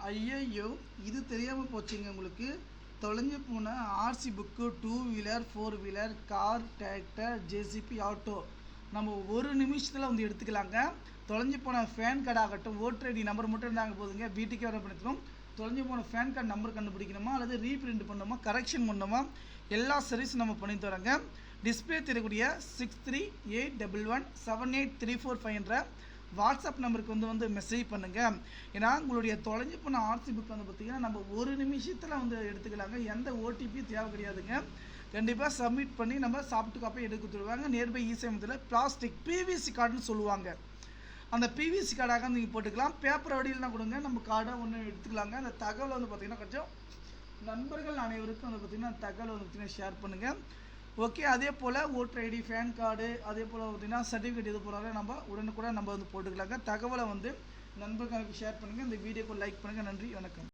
ஐயையோ, இது தெரியாமல் போச்சுங்க உங்களுக்கு. தொலைஞ்சு போன RC book, 2 wheeler 4 wheeler, car, tractor, JCB, auto நம்ம ஒரு நிமிஷத்தில் வந்து எடுத்துக்கலாங்க. தொலைஞ்சு போன ஃபேன் கார்டு ஆகட்டும், ஓட்டர் ஐடி நம்பர் மட்டும் இருந்தாங்க போதுங்க, வீட்டுக்கே வர பண்ணிக்கிறோம். தொலைஞ்சு போன ஃபேன் கார்டு நம்பர் கண்டுபிடிக்கணுமா அல்லது ரீப்ரிண்ட் பண்ணணுமா, கரெக்ஷன் பண்ணணுமா, எல்லா சர்வீஸும் நம்ம பண்ணி தரோங்க. டிஸ்பிளே தெரியக்கூடிய 6381178345 என்ற வாட்ஸ்அப் நம்பருக்கு வந்து மெசேஜ் பண்ணுங்கள். ஏன்னா உங்களுடைய தொலைஞ்சு போன ஆர்சி புக் வந்து பார்த்திங்கன்னா நம்ம ஒரு நிமிஷத்தில் வந்து எடுத்துக்கலாங்க. எந்த ஓடிபி தேவை கிடையாதுங்க. கண்டிப்பாக சப்மிட் பண்ணி நம்ம சாப்பிட்டு காப்பி எடுக்க கொடுத்துருவாங்க. நியர்பை இசேமத்தில் பிளாஸ்டிக் பிவிசி கார்டுன்னு சொல்லுவாங்க. அந்த பிவிசி கார்டாக நீங்கள் போட்டுக்கலாம். பேப்பர் வடியில்னா கொடுங்க, நம்ம கார்டை ஒன்று எடுத்துக்கலாங்க. அந்த தகவலை வந்து பார்த்திங்கன்னா கொஞ்சம் நண்பர்கள் அனைவருக்கும் வந்து பார்த்திங்கன்னா தகவலை வந்து பார்த்திங்கன்னா ஷேர் பண்ணுங்கள். ஓகே, அதே போல் ஓட்டர் ஐடி, ஃபேன் கார்டு, அதே போல் பார்த்திங்கன்னா சர்டிஃபிகேட் இது போகிறாங்க நம்ம உடனுக்குடன் நம்ம வந்து போட்டுக்கலாங்க. தகவலை வந்து நண்பர்களுக்கு ஷேர் பண்ணுங்கள். இந்த வீடியோக்கு லைக் பண்ணுங்கள். நன்றி, வணக்கம்.